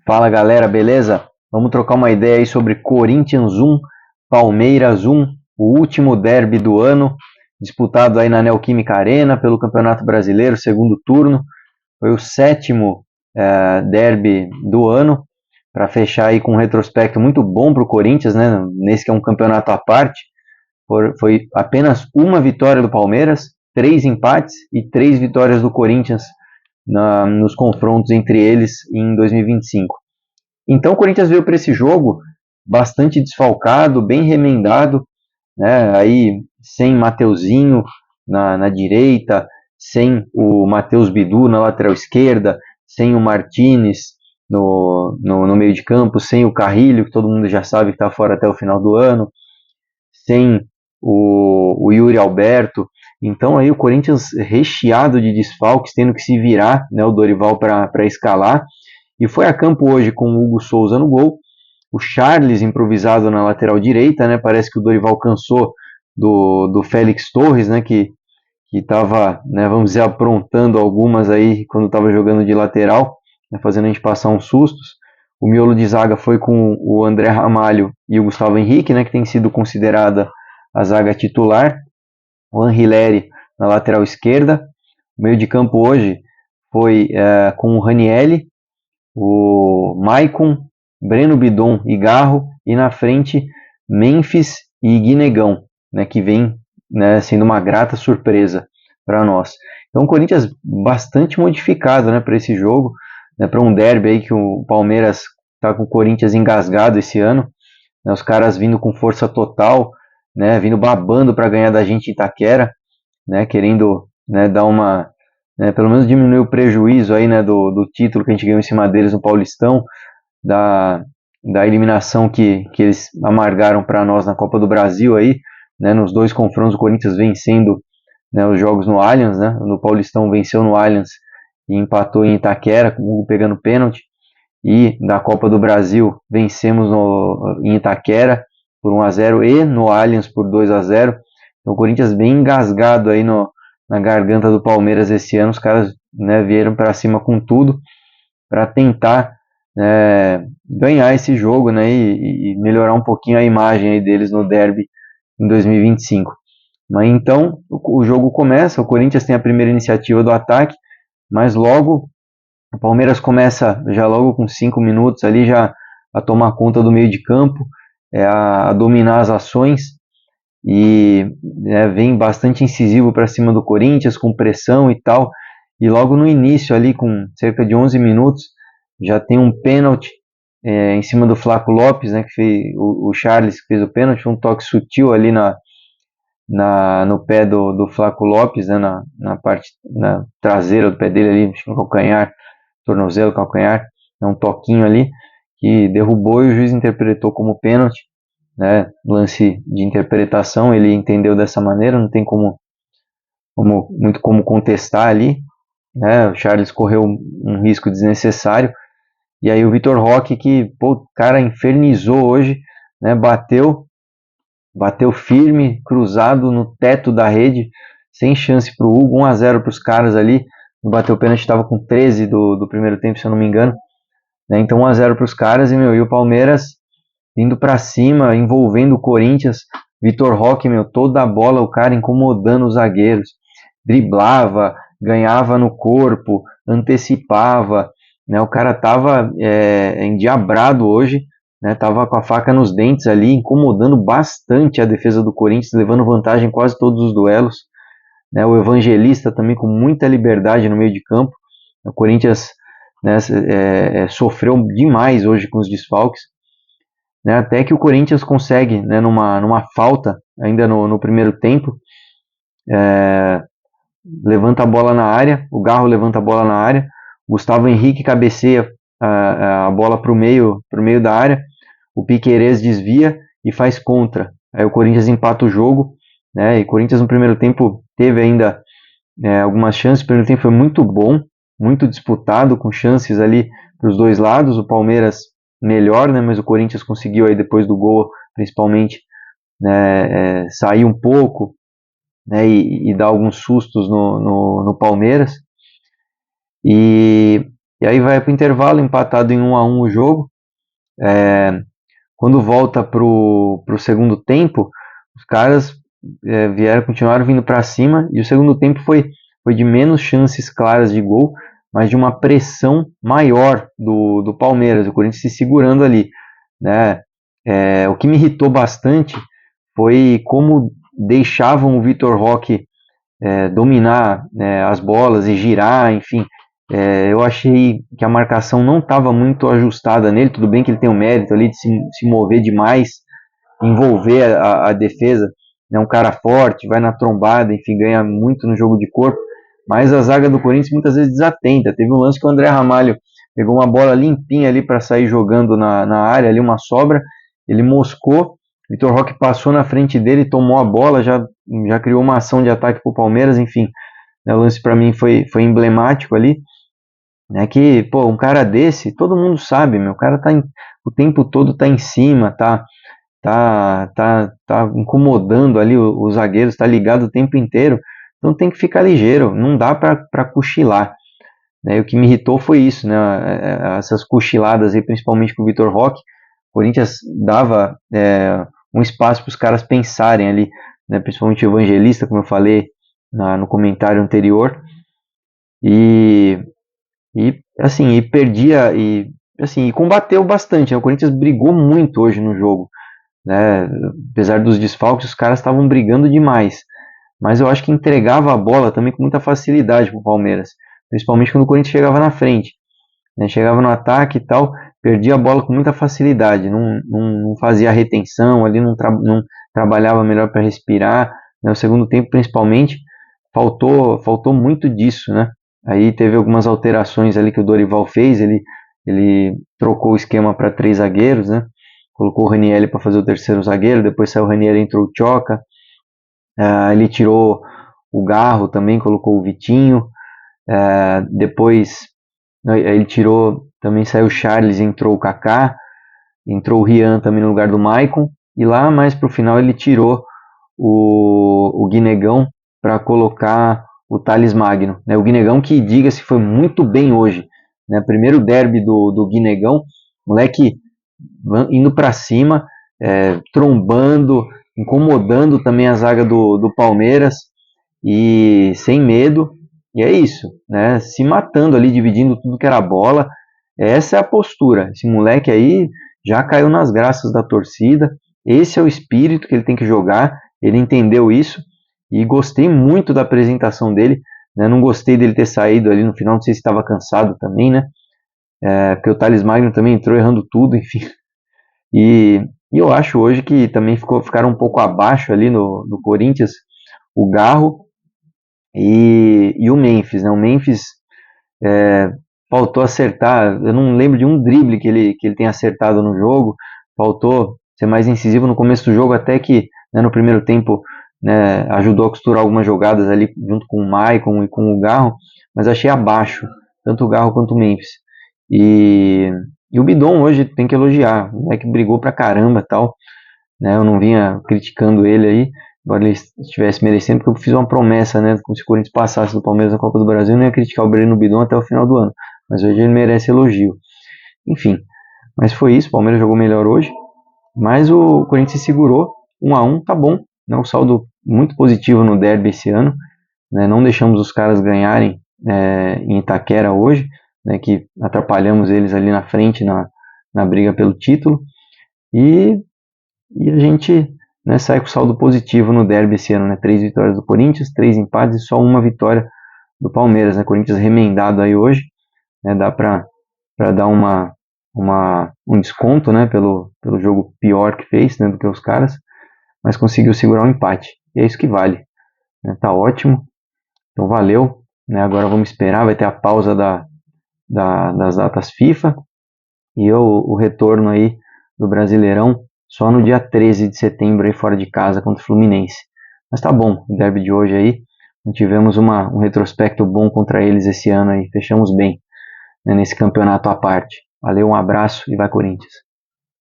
Fala galera, beleza? Vamos trocar uma ideia aí sobre Corinthians 1, Palmeiras 1, o último derby do ano, disputado aí na Neoquímica Arena pelo Campeonato Brasileiro, segundo turno. Foi o sétimo derby do ano, para fechar aí com um retrospecto muito bom para o Corinthians, né? Nesse que é um campeonato à parte. Foi apenas uma vitória do Palmeiras, 3 empates e 3 vitórias do Corinthians nos confrontos entre eles em 2025. Então o Corinthians veio para esse jogo bastante desfalcado, bem remendado, né? Aí sem Mateuzinho na direita, sem o Matheus Bidu na lateral esquerda, sem o Martinez no meio de campo, sem o Carrilho, que todo mundo já sabe que está fora até o final do ano, sem o Yuri Alberto. Então aí o Corinthians recheado de desfalques, tendo que se virar, né, o Dorival para escalar. E foi a campo hoje com o Hugo Souza no gol, o Charles improvisado na lateral direita, né? Parece que o Dorival cansou do Félix Torres, né? Que estava, né, vamos dizer, aprontando algumas aí quando estava jogando de lateral, né, fazendo a gente passar uns sustos. O miolo de zaga foi com o André Ramalho e o Gustavo Henrique, né? Que tem sido considerada a zaga titular. O Anrileri na lateral esquerda. O meio de campo hoje foi com o Ranielli, o Maicon, Breno Bidon e Garro, e na frente Memphis e Guinegão, né, que vem, né, sendo uma grata surpresa para nós. Então o Corinthians bastante modificado, né, para esse jogo, né, para um derby aí que o Palmeiras está com o Corinthians engasgado esse ano, né, os caras vindo com força total, né, vindo babando para ganhar da gente em Itaquera, né, querendo, né, dar uma, pelo menos diminuir o prejuízo aí, né, do título que a gente ganhou em cima deles no Paulistão, da eliminação que eles amargaram para nós na Copa do Brasil aí, né, nos dois confrontos o Corinthians vencendo, né, os jogos no Allianz, né, no Paulistão venceu no Allianz e empatou em Itaquera, com o Hugo pegando pênalti, e da Copa do Brasil vencemos em Itaquera por 1-0 e no Allianz por 2-0. Então o Corinthians bem engasgado aí na garganta do Palmeiras esse ano, os caras, né, vieram para cima com tudo para tentar ganhar esse jogo, né, e melhorar um pouquinho a imagem aí deles no derby em 2025. Mas então o jogo começa, o Corinthians tem a primeira iniciativa do ataque, mas logo o Palmeiras começa já logo com 5 minutos ali já a tomar conta do meio de campo, a dominar as ações e vem bastante incisivo para cima do Corinthians, com pressão e tal. E logo no início, ali com cerca de 11 minutos, já tem um pênalti em cima do Flaco Lopes, né, que fez, o Charles que fez o pênalti, um toque sutil ali no pé do Flaco Lopes, né, na parte traseira do pé dele ali, no calcanhar, tornozelo, calcanhar, um toquinho ali, que derrubou e o juiz interpretou como pênalti, né, lance de interpretação, ele entendeu dessa maneira, não tem muito como contestar ali, né, o Charles correu um risco desnecessário, e aí o Vitor Roque, que, pô, o cara infernizou hoje, né, bateu firme, cruzado no teto da rede, sem chance para o Hugo, 1-0 para os caras ali, bateu o pênalti, estava com 13 do primeiro tempo, se eu não me engano, né, então 1-0 para os caras, e o Palmeiras indo para cima, envolvendo o Corinthians, Vitor Roque, toda a bola, o cara incomodando os zagueiros, driblava, ganhava no corpo, antecipava, né, o cara tava endiabrado hoje, né, tava com a faca nos dentes ali, incomodando bastante a defesa do Corinthians, levando vantagem em quase todos os duelos, né, o Evangelista também com muita liberdade no meio de campo, o Corinthians, né, sofreu demais hoje com os desfalques, né, até que o Corinthians consegue, né, numa falta, ainda no primeiro tempo, levanta a bola na área, o Garro levanta a bola na área, Gustavo Henrique cabeceia a bola para o meio da área, o Piquerez desvia e faz contra. Aí o Corinthians empata o jogo, né, e o Corinthians no primeiro tempo teve ainda algumas chances, o primeiro tempo foi muito bom, muito disputado, com chances ali para os dois lados, o Palmeiras melhor, né, mas o Corinthians conseguiu aí depois do gol, principalmente, né, sair um pouco, né, e dar alguns sustos no Palmeiras. E E aí vai para o intervalo, empatado em 1-1 o jogo. Quando volta pro segundo tempo, os caras continuaram vindo para cima, e o segundo tempo foi de menos chances claras de gol, mas de uma pressão maior do Palmeiras, o Corinthians se segurando ali, né? O que me irritou bastante foi como deixavam o Vitor Roque dominar as bolas e girar, enfim. Eu achei que a marcação não estava muito ajustada nele. Tudo bem que ele tem o mérito ali de se mover demais, envolver a defesa. É um cara forte, vai na trombada, enfim, ganha muito no jogo de corpo. Mas a zaga do Corinthians muitas vezes desatenta. Teve um lance que o André Ramalho pegou uma bola limpinha ali para sair jogando na área, ali uma sobra. Ele moscou, Vitor Roque passou na frente dele, tomou a bola, já criou uma ação de ataque para o Palmeiras, enfim. O lance para mim foi emblemático ali. Que, pô, um cara desse, todo mundo sabe, meu, o cara o tempo todo tá em cima, tá incomodando ali os zagueiros, tá ligado o tempo inteiro, então tem que ficar ligeiro, não dá para cochilar, né? E o que me irritou foi isso, né? Essas cochiladas aí, principalmente com o Vitor Roque. O Corinthians dava um espaço para os caras pensarem ali, né? Principalmente o Evangelista, como eu falei no comentário anterior, e assim, e perdia, e assim, e combateu bastante, né? O Corinthians brigou muito hoje no jogo, né? Apesar dos desfalques, os caras estavam brigando demais, mas eu acho que entregava a bola também com muita facilidade para o Palmeiras, principalmente quando o Corinthians chegava na frente, né? Chegava no ataque e tal, perdia a bola com muita facilidade, não fazia retenção ali, não trabalhava melhor para respirar, né? O segundo tempo principalmente faltou muito disso, né? Aí teve algumas alterações ali que o Dorival fez, ele trocou o esquema para 3 zagueiros, né? Colocou o Ranieri para fazer o terceiro zagueiro, depois saiu o Ranieri, entrou o Tchoca, ele tirou o Garro também, colocou o Vitinho, depois ele tirou, também saiu o Charles, entrou o Kaká, entrou o Rian também no lugar do Maicon, e lá mais pro final ele tirou o Guinegão para colocar o Thales Magno, né? O Guinegão que, diga-se, foi muito bem hoje, né? Primeiro derby do Guinegão, moleque indo para cima, trombando, incomodando também a zaga do Palmeiras, e sem medo, e é isso, né? Se matando ali, dividindo tudo que era bola. Essa é a postura. Esse moleque aí já caiu nas graças da torcida. Esse é o espírito que ele tem que jogar. Ele entendeu isso e gostei muito da apresentação dele, né? Não gostei dele ter saído ali no final, não sei se estava cansado também, né? Porque o Thales Magno também entrou errando tudo, enfim. E eu acho hoje que também ficaram um pouco abaixo ali no Corinthians o Garro e o Memphis, né? O Memphis faltou acertar, eu não lembro de um drible que ele tenha acertado no jogo, faltou ser mais incisivo no começo do jogo, até que, né, no primeiro tempo, né, ajudou a costurar algumas jogadas ali junto com o Maicon e com o Garro, mas achei abaixo, tanto o Garro quanto o Memphis. E o Bidon hoje tem que elogiar, o moleque brigou pra caramba, tal, né? Eu não vinha criticando ele aí, embora ele estivesse merecendo, porque eu fiz uma promessa, né? Como se o Corinthians passasse do Palmeiras na Copa do Brasil, eu não ia criticar o Breno Bidon até o final do ano, mas hoje ele merece elogio. Enfim, mas foi isso, o Palmeiras jogou melhor hoje, mas o Corinthians se segurou, 1-1, tá bom, né? Um saldo muito positivo no derby esse ano, né? Não deixamos os caras ganharem em Itaquera hoje, né? Que atrapalhamos eles ali na frente na briga pelo título, e a gente, né, sai com saldo positivo no derby esse ano, né? 3 vitórias do Corinthians, 3 empates e só uma vitória do Palmeiras, né? Corinthians remendado aí hoje, né? Dá para dar um desconto, né? Pelo jogo pior que fez, né? Do que os caras, mas conseguiu segurar um empate. E é isso que vale, né? Tá ótimo, então valeu, né? Agora vamos esperar, vai ter a pausa das datas FIFA e o retorno aí do Brasileirão só no dia 13 de setembro aí fora de casa contra o Fluminense. Mas tá bom, o derby de hoje aí, tivemos um retrospecto bom contra eles esse ano aí, fechamos bem, né, nesse campeonato à parte. Valeu, um abraço e vai Corinthians.